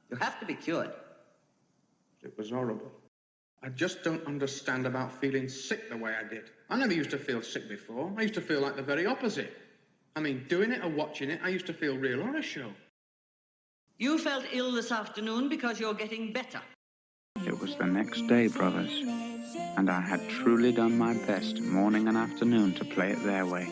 You have to be cured. It was horrible. I just don't understand about feeling sick the way I did. I never used to feel sick before. I used to feel like the very opposite. I mean, doing it or watching it, I used to feel real on a show. You felt ill this afternoon because you're getting better. It was the next day, brothers, and I had truly done my best morning and afternoon to play it their way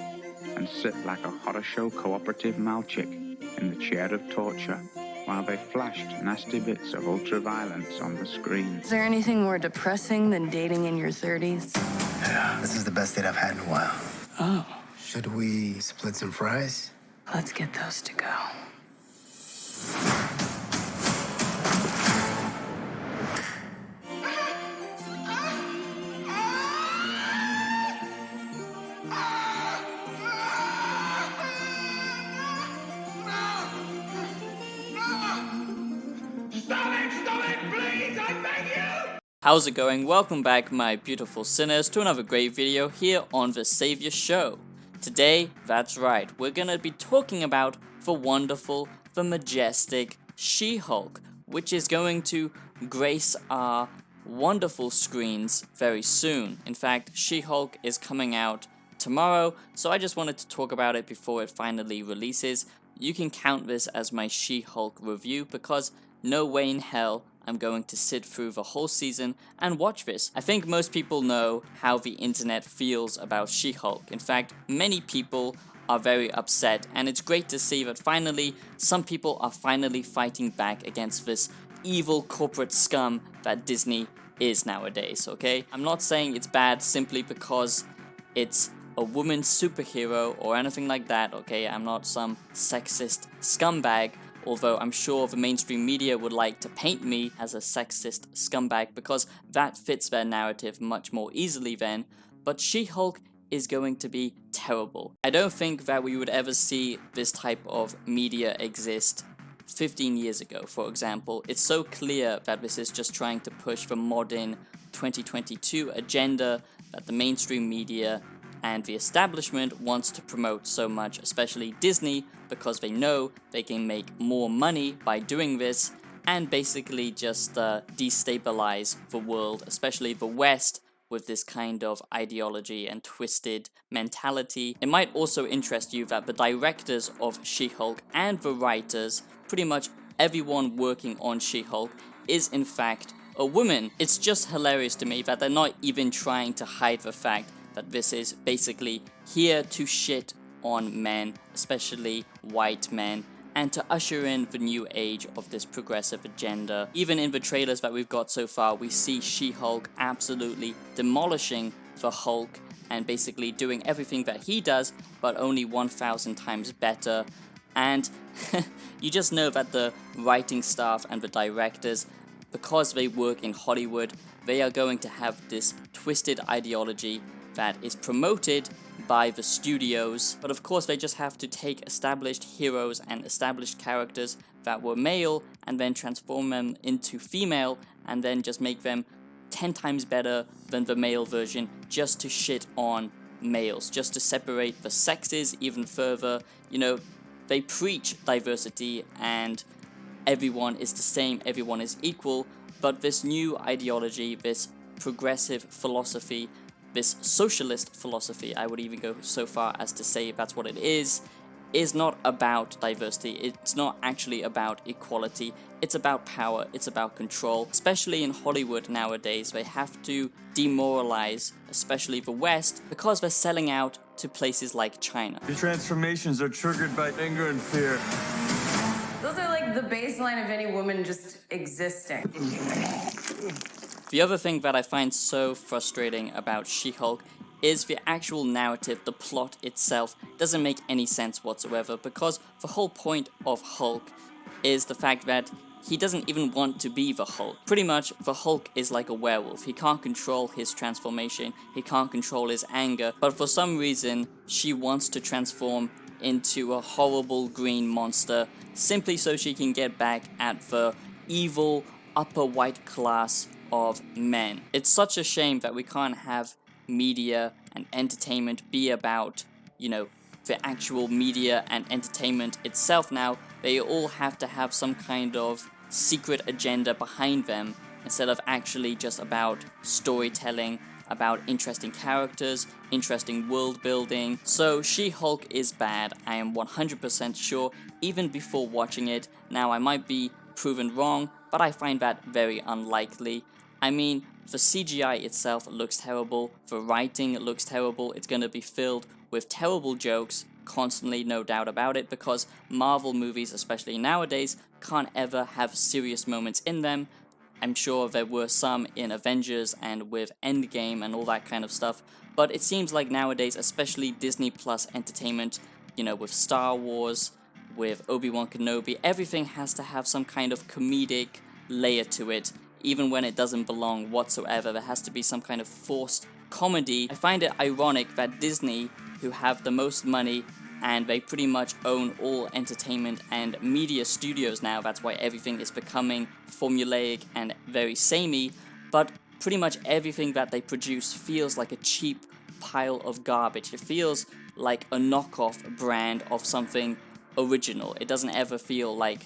and sit like a horror show cooperative malchick in the chair of torture while they flashed nasty bits of ultra-violence on the screen. Is there anything more depressing than dating in your 30s? Yeah, this is the best date I've had in a while. Oh. Should we split some fries? Let's get those to go. How's it going? Welcome back, my beautiful sinners, to another great video here on The Savior Show. Today, that's right, we're gonna be talking about the wonderful, the majestic She-Hulk, which is going to grace our wonderful screens very soon. In fact, She-Hulk is coming out tomorrow, so I just wanted to talk about it before it finally releases. You can count this as my She-Hulk review because no way in hell I'm going to sit through the whole season and watch this. I think most people know how the internet feels about She-Hulk. In fact, many people are very upset, and it's great to see that finally some people are finally fighting back against this evil corporate scum that Disney is nowadays, okay? I'm not saying it's bad simply because it's a woman superhero or anything like that, okay? I'm not some sexist scumbag, although I'm sure the mainstream media would like to paint me as a sexist scumbag because that fits their narrative much more easily then, but She-Hulk is going to be terrible. I don't think that we would ever see this type of media exist 15 years ago, for example. It's so clear that this is just trying to push the modern 2022 agenda that the mainstream media and the establishment wants to promote so much, especially Disney, because they know they can make more money by doing this and basically just destabilize the world, especially the West, with this kind of ideology and twisted mentality. It might also interest you that the directors of She-Hulk and the writers, pretty much everyone working on She-Hulk, is in fact a woman. It's just hilarious to me that they're not even trying to hide the fact that this is basically here to shit on men, especially white men, and to usher in the new age of this progressive agenda. Even in the trailers that we've got so far, we see She-Hulk absolutely demolishing the Hulk and basically doing everything that he does, but only 1,000 times better. And you just know that the writing staff and the directors, because they work in Hollywood, they are going to have this twisted ideology that is promoted by the studios, but of course they just have to take established heroes and established characters that were male and then transform them into female and then just make them 10 times better than the male version just to shit on males, just to separate the sexes even further. You know, they preach diversity and everyone is the same, everyone is equal, but this new ideology, this progressive philosophy, this socialist philosophy, I would even go so far as to say that's what it is not about diversity. It's not actually about equality. It's about power. It's about control. Especially in Hollywood nowadays, they have to demoralize, especially the West, because they're selling out to places like China. Your transformations are triggered by anger and fear. Those are like the baseline of any woman just existing. The other thing that I find so frustrating about She-Hulk is the actual narrative. The plot itself doesn't make any sense whatsoever, because the whole point of Hulk is the fact that he doesn't even want to be the Hulk. Pretty much, the Hulk is like a werewolf. He can't control his transformation, he can't control his anger, but for some reason, she wants to transform into a horrible green monster simply so she can get back at the evil upper white class of men. It's such a shame that we can't have media and entertainment be about, you know, the actual media and entertainment itself now. They all have to have some kind of secret agenda behind them instead of actually just about storytelling, about interesting characters, interesting world building. So She-Hulk is bad, I am 100% sure, even before watching it. Now I might be proven wrong, but I find that very unlikely. I mean, the CGI itself looks terrible, the writing looks terrible, it's gonna be filled with terrible jokes constantly, no doubt about it, because Marvel movies, especially nowadays, can't ever have serious moments in them. I'm sure there were some in Avengers and with Endgame and all that kind of stuff, but it seems like nowadays, especially Disney Plus entertainment, you know, with Star Wars, with Obi-Wan Kenobi, everything has to have some kind of comedic layer to it, even when it doesn't belong whatsoever. There has to be some kind of forced comedy. I find it ironic that Disney, who have the most money and they pretty much own all entertainment and media studios now, that's why everything is becoming formulaic and very samey, but pretty much everything that they produce feels like a cheap pile of garbage. It feels like a knockoff brand of something original. It doesn't ever feel like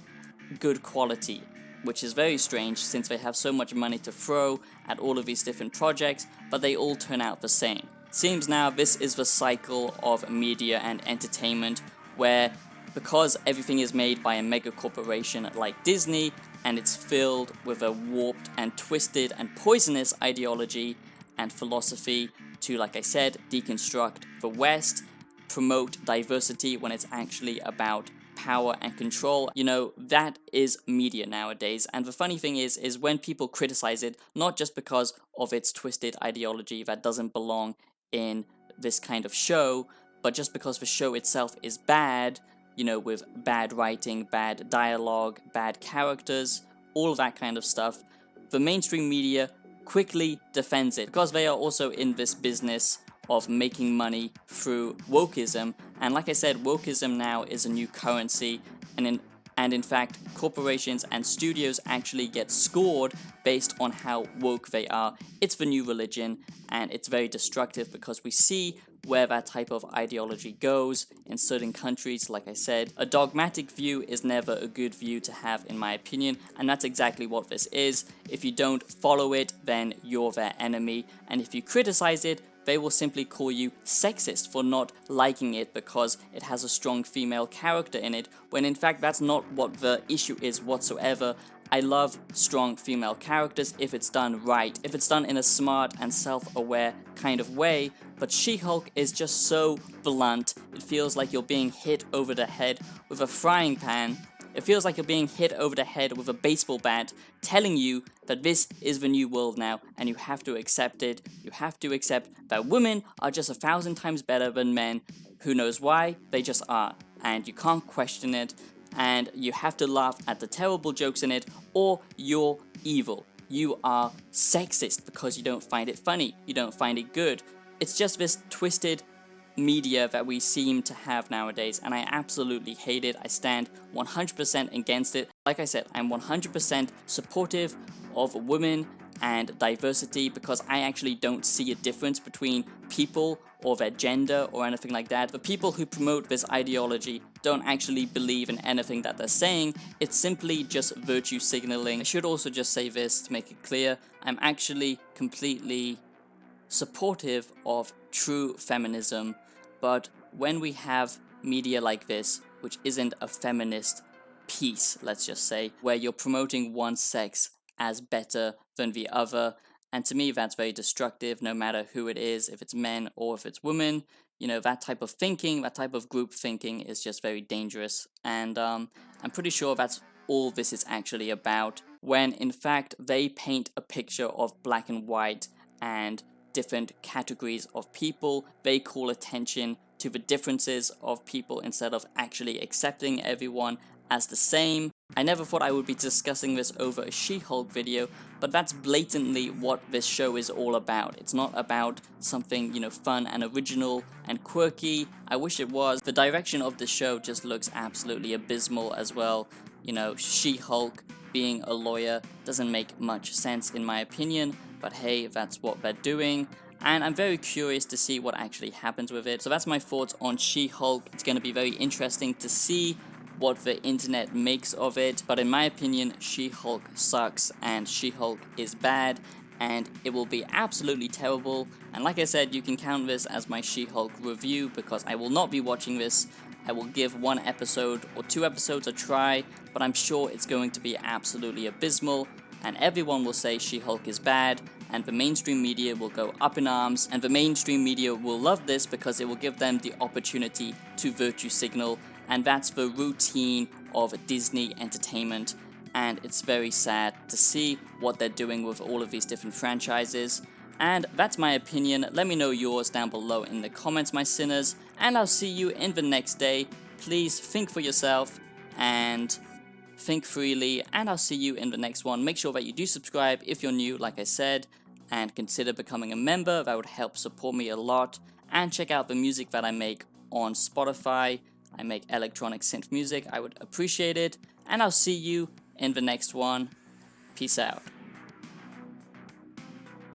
good quality, which is very strange since they have so much money to throw at all of these different projects, but they all turn out the same. Seems now this is the cycle of media and entertainment where, because everything is made by a mega corporation like Disney and it's filled with a warped and twisted and poisonous ideology and philosophy to, like I said, deconstruct the West, promote diversity when it's actually about power and control, you know, that is media nowadays. And the funny thing is when people criticize it, not just because of its twisted ideology that doesn't belong in this kind of show, but just because the show itself is bad, you know, with bad writing, bad dialogue, bad characters, all of that kind of stuff, the mainstream media quickly defends it because they are also in this business of making money through wokeism. And like I said, wokeism now is a new currency, and in fact, corporations and studios actually get scored based on how woke they are. It's the new religion, and it's very destructive because we see where that type of ideology goes in certain countries. Like I said, a dogmatic view is never a good view to have, in my opinion, and that's exactly what this is. If you don't follow it, then you're their enemy, and if you criticize it, they will simply call you sexist for not liking it because it has a strong female character in it, when in fact that's not what the issue is whatsoever. I love strong female characters if it's done right, if it's done in a smart and self-aware kind of way, but She-Hulk is just so blunt. It feels like you're being hit over the head with a frying pan. It feels like you're being hit over the head with a baseball bat, telling you that this is the new world now, and you have to accept it. You have to accept that women are just 1,000 times better than men. Who knows why? They just are. And you can't question it, and you have to laugh at the terrible jokes in it, or you're evil. You are sexist because you don't find it funny. You don't find it good. It's just this twisted media that we seem to have nowadays, and I absolutely hate it. I stand 100% against it. Like I said, I'm 100% supportive of women and diversity because I actually don't see a difference between people or their gender or anything like that. The people who promote this ideology don't actually believe in anything that they're saying. It's simply just virtue signaling. I should also just say this to make it clear. I'm actually completely supportive of true feminism, but when we have media like this, which isn't a feminist piece, let's just say, where you're promoting one sex as better than the other, and to me that's very destructive, no matter who it is, if it's men or if it's women. You know, that type of thinking, that type of group thinking is just very dangerous, and I'm pretty sure that's all this is actually about, when in fact they paint a picture of black and white and different categories of people. They call attention to the differences of people instead of actually accepting everyone as the same. I never thought I would be discussing this over a She-Hulk video, but that's blatantly what this show is all about. It's not about something, you know, fun and original and quirky. I wish it was. The direction of the show just looks absolutely abysmal as well. You know, She-Hulk being a lawyer doesn't make much sense in my opinion, but hey, that's what they're doing, and I'm very curious to see what actually happens with it. So that's my thoughts on She-Hulk. It's going to be very interesting to see what the internet makes of it, but in my opinion, She-Hulk sucks and She-Hulk is bad, and it will be absolutely terrible. And like I said, you can count this as my She-Hulk review, because I will not be watching this. I will give 1 episode or 2 episodes a try, but I'm sure it's going to be absolutely abysmal, and everyone will say She-Hulk is bad, and the mainstream media will go up in arms, and the mainstream media will love this because it will give them the opportunity to virtue signal, and that's the routine of Disney entertainment, and it's very sad to see what they're doing with all of these different franchises. And that's my opinion. Let me know yours down below in the comments, my sinners, and I'll see you in the next day. Please think for yourself and think freely, and I'll see you in the next one. Make sure that you do subscribe if you're new, like I said, and consider becoming a member. That would help support me a lot. And check out the music that I make on Spotify. I make electronic synth music. I would appreciate it, and I'll see you in the next one. Peace out.